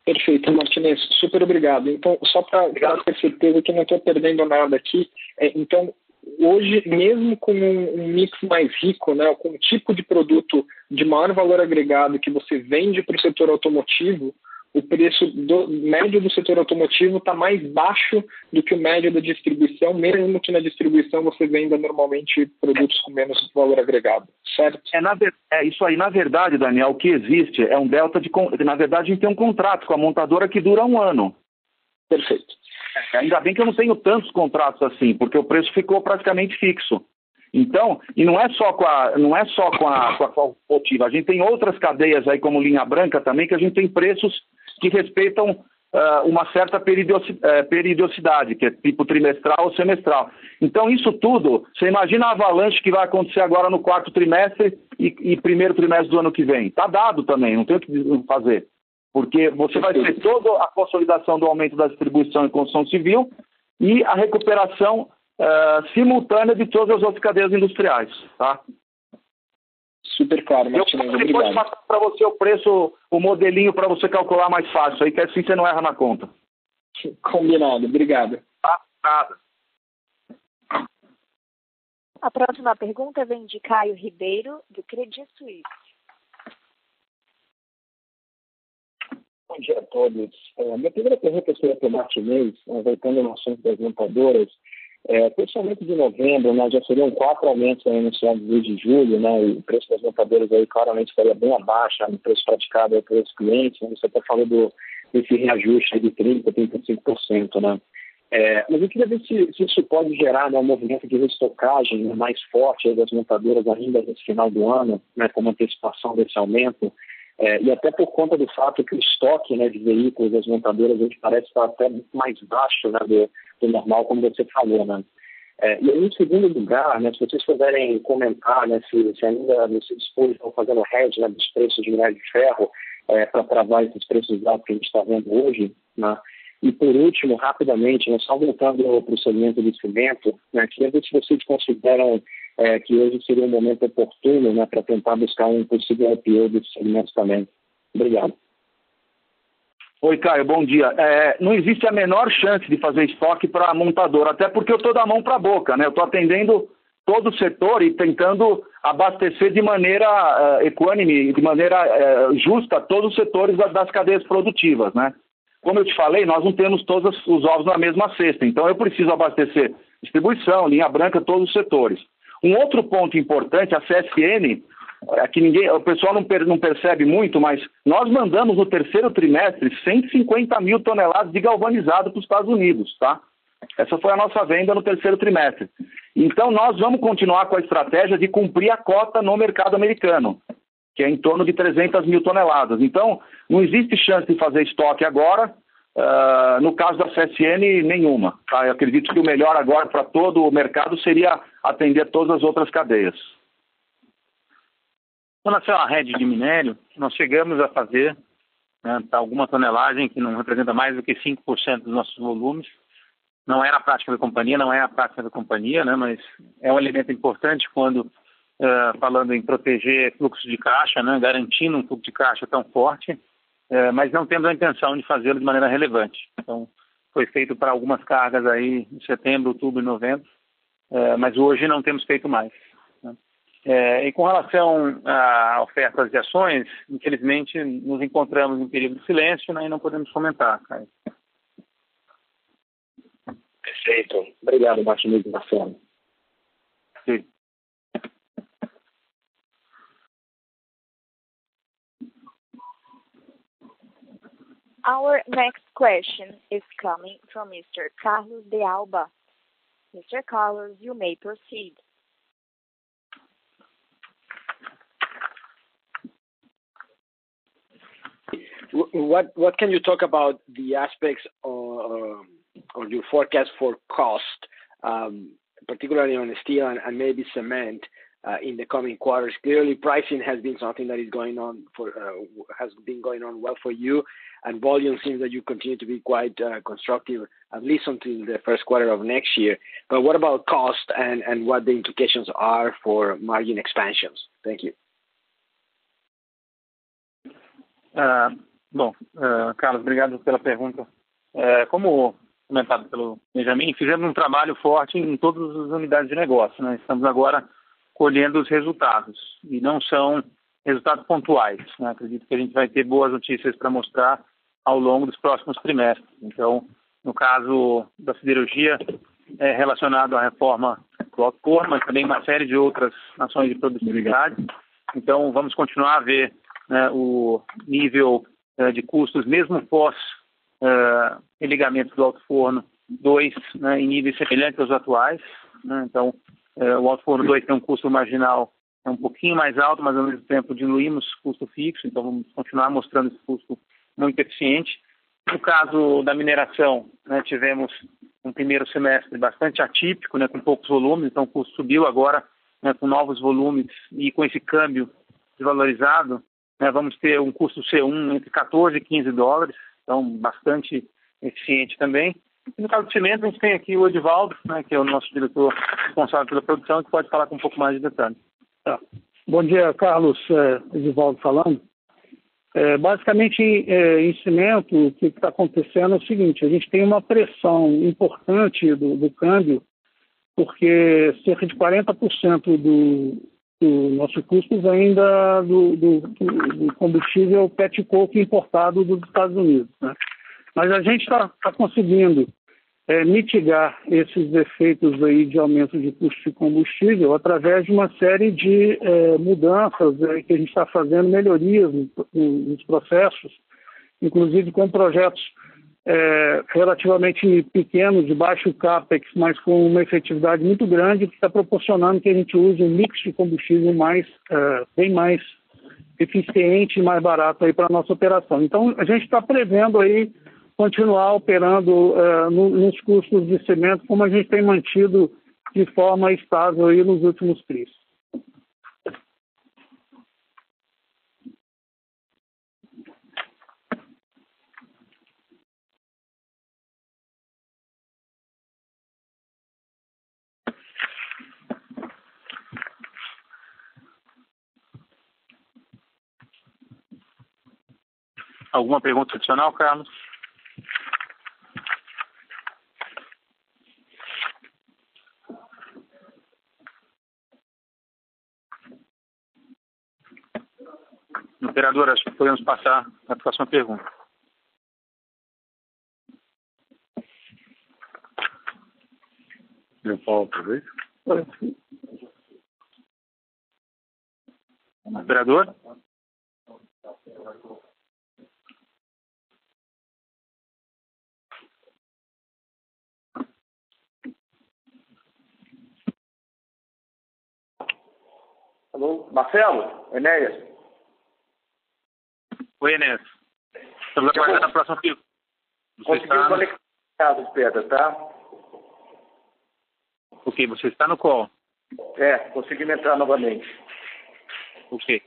Perfeito, Martinez. Super obrigado. Então, só para ter certeza que não estou perdendo nada aqui, então, hoje, mesmo com um mix mais rico, né, com um tipo de produto de maior valor agregado que você vende para o setor automotivo, o preço médio do setor automotivo está mais baixo do que o médio da distribuição, mesmo que na distribuição você venda normalmente produtos com menos valor agregado, certo? Isso aí, na verdade, Daniel, o que existe é um delta na verdade, a gente tem um contrato com a montadora que dura 1 ano. Perfeito. Ainda bem que eu não tenho tantos contratos assim, porque o preço ficou praticamente fixo. Então, e não é só com a automotiva, a gente tem outras cadeias aí como linha branca também, que a gente tem preços que respeitam uma certa periodicidade, que é tipo trimestral ou semestral. Então, isso tudo, você imagina a avalanche que vai acontecer agora no quarto trimestre e primeiro trimestre do ano que vem. Está dado também, não tem o que fazer. Porque você vai ter toda a consolidação do aumento da distribuição e construção civil e a recuperação simultânea de todas as outras cadeias industriais, tá? Super claro, Martinez, obrigado. Depois passar para você o preço, o modelinho para você calcular mais fácil, aí que assim você não erra na conta. Combinado, obrigado. Tá, nada. A próxima pergunta vem de Caio Ribeiro, do Credit Suisse. Bom dia a todos. Minha primeira pergunta seria para o Martinez, voltando no assunto das montadoras. Principalmente de novembro, né, já seriam 4 aumentos anunciados desde julho, né, e o preço das montadoras aí claramente estaria bem abaixo do preço praticado pelos clientes, né, você até falou desse reajuste aí de 30%, 35%, né. Mas eu queria ver se isso pode gerar, né, um movimento de restocagem, né, mais forte aí das montadoras ainda nesse final do ano, né, como antecipação desse aumento, e até por conta do fato que o estoque, né, de veículos das montadoras hoje parece estar até muito mais baixo, né, do normal, como você falou, né? E aí, em segundo lugar, né, se vocês puderem comentar, né, se ainda se dispõem, estão fazendo hedge, né, dos preços de minério de ferro para travar esses preços altos que a gente está vendo hoje, né? E por último, rapidamente, né, só voltando para o segmento de cimento, né, queria ver se vocês consideram que hoje seria um momento oportuno, né, para tentar buscar um possível IPO desse segmento também. Obrigado. Oi, Caio, bom dia. Não existe a menor chance de fazer estoque para a montadora, até porque eu estou da mão para a boca, né? Eu estou atendendo todo o setor e tentando abastecer de maneira equânime, de maneira justa, todos os setores das cadeias produtivas, né? Como eu te falei, nós não temos todos os ovos na mesma cesta, então eu preciso abastecer distribuição, linha branca, todos os setores. Um outro ponto importante, a CSN, que o pessoal não percebe muito, mas nós mandamos no terceiro trimestre 150 mil toneladas de galvanizado para os Estados Unidos, tá? Essa foi a nossa venda no terceiro trimestre. Então nós vamos continuar com a estratégia de cumprir a cota no mercado americano, que é em torno de 300 mil toneladas. Então, não existe chance de fazer estoque agora. No caso da CSN, nenhuma. Tá? Eu acredito que o melhor agora para todo o mercado seria atender todas as outras cadeias. Com relação à rede de minério, nós chegamos a fazer alguma tonelagem que não representa mais do que 5% dos nossos volumes. Não era a prática da companhia, né, mas é um elemento importante quando falando em proteger fluxo de caixa, né, garantindo um fluxo de caixa tão forte, mas não temos a intenção de fazê-lo de maneira relevante. Então, foi feito para algumas cargas aí em setembro, outubro e novembro, mas hoje não temos feito mais. Né. E com relação a ofertas de ações, infelizmente nos encontramos em período de silêncio, né, e não podemos comentar, Caio. Perfeito. Obrigado, Martinez Marcelo. Sim. Our next question is coming from Mr. Carlos de Alba. Mr. Carlos, you may proceed. What can you talk about the aspects of your forecast for cost, particularly on steel and maybe cement in the coming quarters? Clearly, pricing has been something that is going on has been going on well for you, and volume seems that you continue to be quite constructive, at least until the first quarter of next year. But what about cost and what the implications are for margin expansions? Thank you. Carlos, obrigado pela pergunta. Como comentado pelo Benjamin, fizemos um trabalho forte em todas as unidades de negócio, né? Estamos agora colhendo os resultados, e não são resultados pontuais, né? Acredito que a gente vai ter boas notícias para mostrar ao longo dos próximos trimestres. Então, no caso da siderurgia, é relacionado à reforma do alto forno, mas também uma série de outras ações de produtividade. Então, vamos continuar a ver, né, o nível de custos, mesmo pós religamento do alto forno 2, né, em níveis semelhantes aos atuais. Né? Então, o alto forno 2 tem um custo marginal um pouquinho mais alto, mas ao mesmo tempo diluímos custo fixo, então vamos continuar mostrando esse custo muito eficiente. No caso da mineração, né, tivemos um primeiro semestre bastante atípico, né, com poucos volumes, então o custo subiu agora, né, com novos volumes e com esse câmbio desvalorizado, né, vamos ter um custo C1 entre 14 e 15 dólares, então bastante eficiente também. E no caso do cimento, a gente tem aqui o Edivaldo, né, que é o nosso diretor responsável pela produção, que pode falar com um pouco mais de detalhes. Bom dia, Carlos. Edivaldo falando. Basicamente, em cimento, o que está acontecendo é o seguinte: a gente tem uma pressão importante do câmbio, porque cerca de 40% do nosso custo vem do combustível pet coke importado dos Estados Unidos, né? Mas a gente está conseguindo mitigar esses efeitos aí de aumento de custo de combustível através de uma série de mudanças que a gente está fazendo, melhorias nos processos, inclusive com projetos relativamente pequenos, de baixo CAPEX, mas com uma efetividade muito grande, que está proporcionando que a gente use um mix de combustível bem mais eficiente e mais barato para a nossa operação. Então, a gente está prevendo aí continuar operando nos custos de cimento, como a gente tem mantido de forma estável aí nos últimos trimestres. Alguma pergunta adicional, Carlos? Operador, acho que podemos passar à próxima pergunta. Eu falo outra vez? Operador? Alô, Marcelo? Enéas? Oi, Enéas. Estamos aguardando a próxima pergunta. Conseguiu conectado, Pedro, tá? Ok, você está no call. Conseguimos entrar novamente. Ok.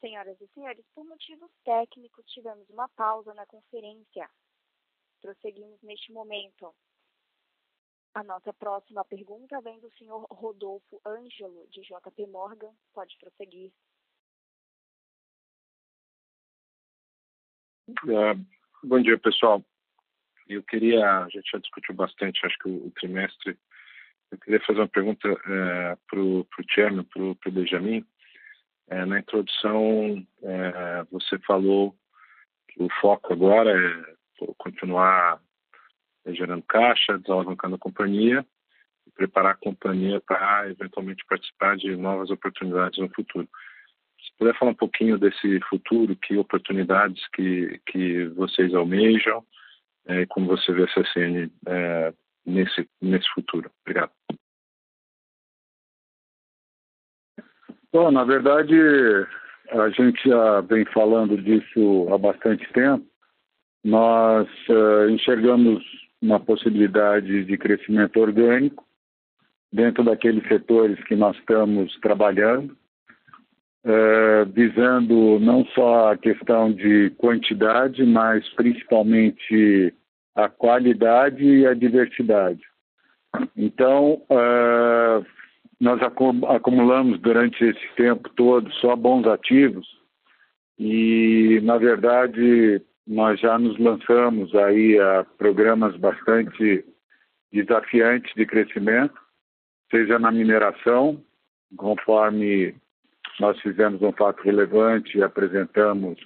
Senhoras e senhores, por motivos técnicos, tivemos uma pausa na conferência. Prosseguimos neste momento. A nossa próxima pergunta vem do senhor Rodolfo Ângelo, de JP Morgan. Pode prosseguir. Bom dia, pessoal. A gente já discutiu bastante, acho que o trimestre. Eu queria fazer uma pergunta para o Chairman, para o Benjamin. Na introdução, você falou que o foco agora é continuar gerando caixa, desalavancando a companhia e preparar a companhia para eventualmente participar de novas oportunidades no futuro. Se puder falar um pouquinho desse futuro, que oportunidades que vocês almejam e como você vê a CSN nesse futuro. Obrigado. Bom, na verdade, a gente já vem falando disso há bastante tempo. Nós enxergamos uma possibilidade de crescimento orgânico dentro daqueles setores que nós estamos trabalhando, visando não só a questão de quantidade, mas principalmente a qualidade e a diversidade. Então, nós acumulamos durante esse tempo todo só bons ativos e, na verdade, nós já nos lançamos aí a programas bastante desafiantes de crescimento, seja na mineração, conforme nós fizemos um fato relevante e apresentamos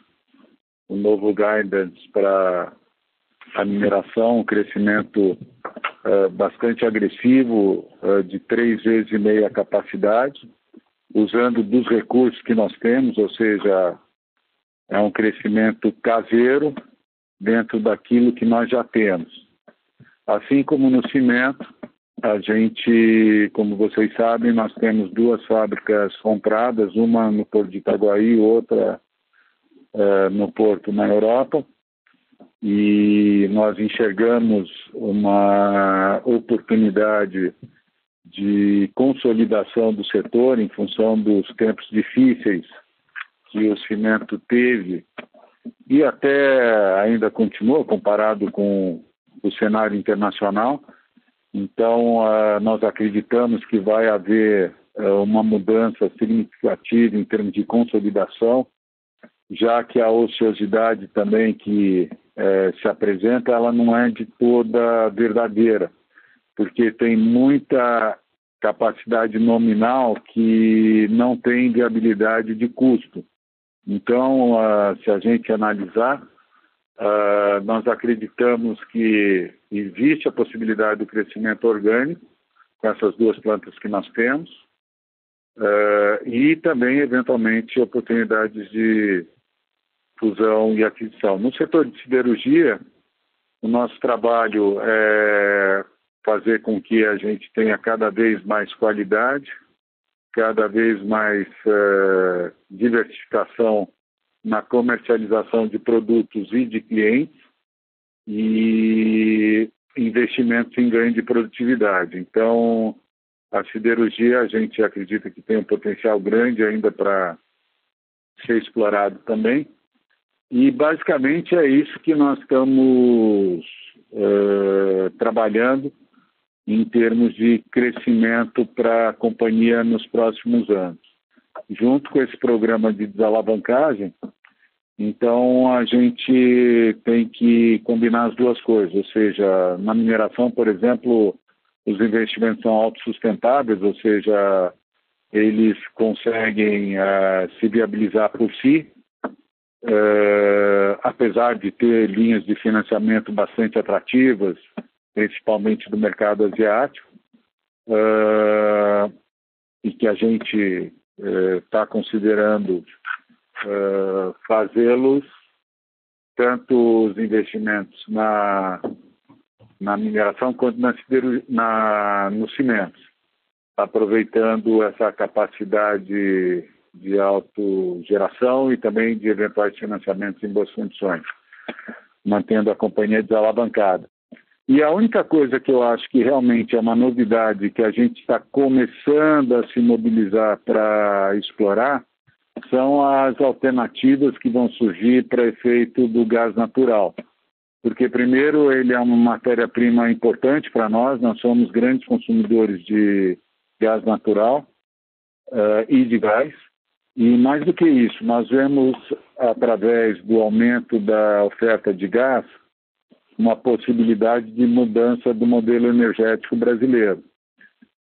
um novo guidance para a mineração, um crescimento bastante agressivo, de 3,5 vezes a capacidade, usando dos recursos que nós temos, ou seja, é um crescimento caseiro dentro daquilo que nós já temos. Assim como no cimento, a gente, como vocês sabem, nós temos 2 fábricas compradas, uma no Porto de Itaguaí e outra no Porto, na Europa. E nós enxergamos uma oportunidade de consolidação do setor em função dos tempos difíceis que o cimento teve e até ainda continua comparado com o cenário internacional. Então, nós acreditamos que vai haver uma mudança significativa em termos de consolidação, já que a ociosidade também que se apresenta, ela não é de toda verdadeira, porque tem muita capacidade nominal que não tem viabilidade de custo. Então, se a gente analisar, nós acreditamos que existe a possibilidade do crescimento orgânico com essas duas plantas que nós temos e também, eventualmente, oportunidades de fusão e aquisição. No setor de siderurgia, o nosso trabalho é fazer com que a gente tenha cada vez mais qualidade, cada vez mais diversificação na comercialização de produtos e de clientes e investimentos em ganho de produtividade. Então, a siderurgia, a gente acredita que tem um potencial grande ainda para ser explorado também. E, basicamente, é isso que nós estamos trabalhando em termos de crescimento para a companhia nos próximos anos. Junto com esse programa de desalavancagem, então a gente tem que combinar as duas coisas, ou seja, na mineração, por exemplo, os investimentos são autossustentáveis, ou seja, eles conseguem se viabilizar por si, apesar de ter linhas de financiamento bastante atrativas, principalmente do mercado asiático, e que a gente está considerando fazê-los, tanto os investimentos na mineração quanto nos cimentos, aproveitando essa capacidade de autogeração e também de eventuais financiamentos em boas condições, mantendo a companhia desalavancada. E a única coisa que eu acho que realmente é uma novidade que a gente está começando a se mobilizar para explorar são as alternativas que vão surgir para efeito do gás natural. Porque, primeiro, ele é uma matéria-prima importante para nós somos grandes consumidores de gás natural e de gás. E, mais do que isso, nós vemos, através do aumento da oferta de gás, uma possibilidade de mudança do modelo energético brasileiro.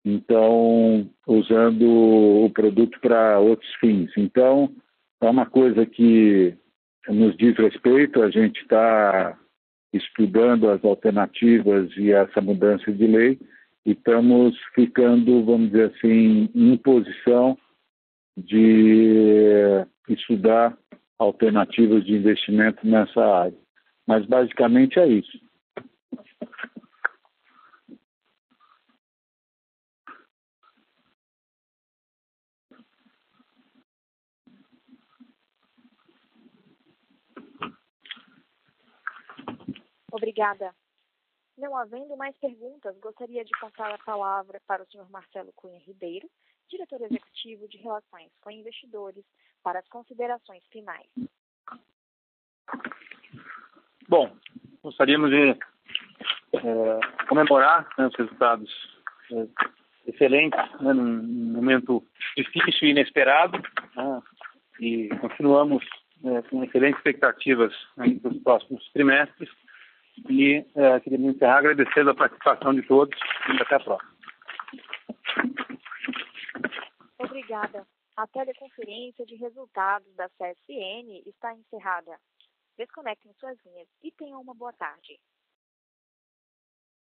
Então, usando o produto para outros fins. Então, é uma coisa que nos diz respeito, a gente está estudando as alternativas e essa mudança de lei e estamos ficando, vamos dizer assim, em posição de estudar alternativas de investimento nessa área. Mas, basicamente, é isso. Obrigada. Não havendo mais perguntas, gostaria de passar a palavra para o Sr. Marcelo Cunha Ribeiro, diretor executivo de Relações com Investidores, para as considerações finais. Bom, gostaríamos de comemorar os resultados excelentes, num momento difícil e inesperado, e continuamos com excelentes expectativas para os próximos trimestres. E queria encerrar agradecendo a participação de todos e até a próxima. Obrigada. A teleconferência de resultados da CSN está encerrada. Desconectem suas linhas e tenham uma boa tarde.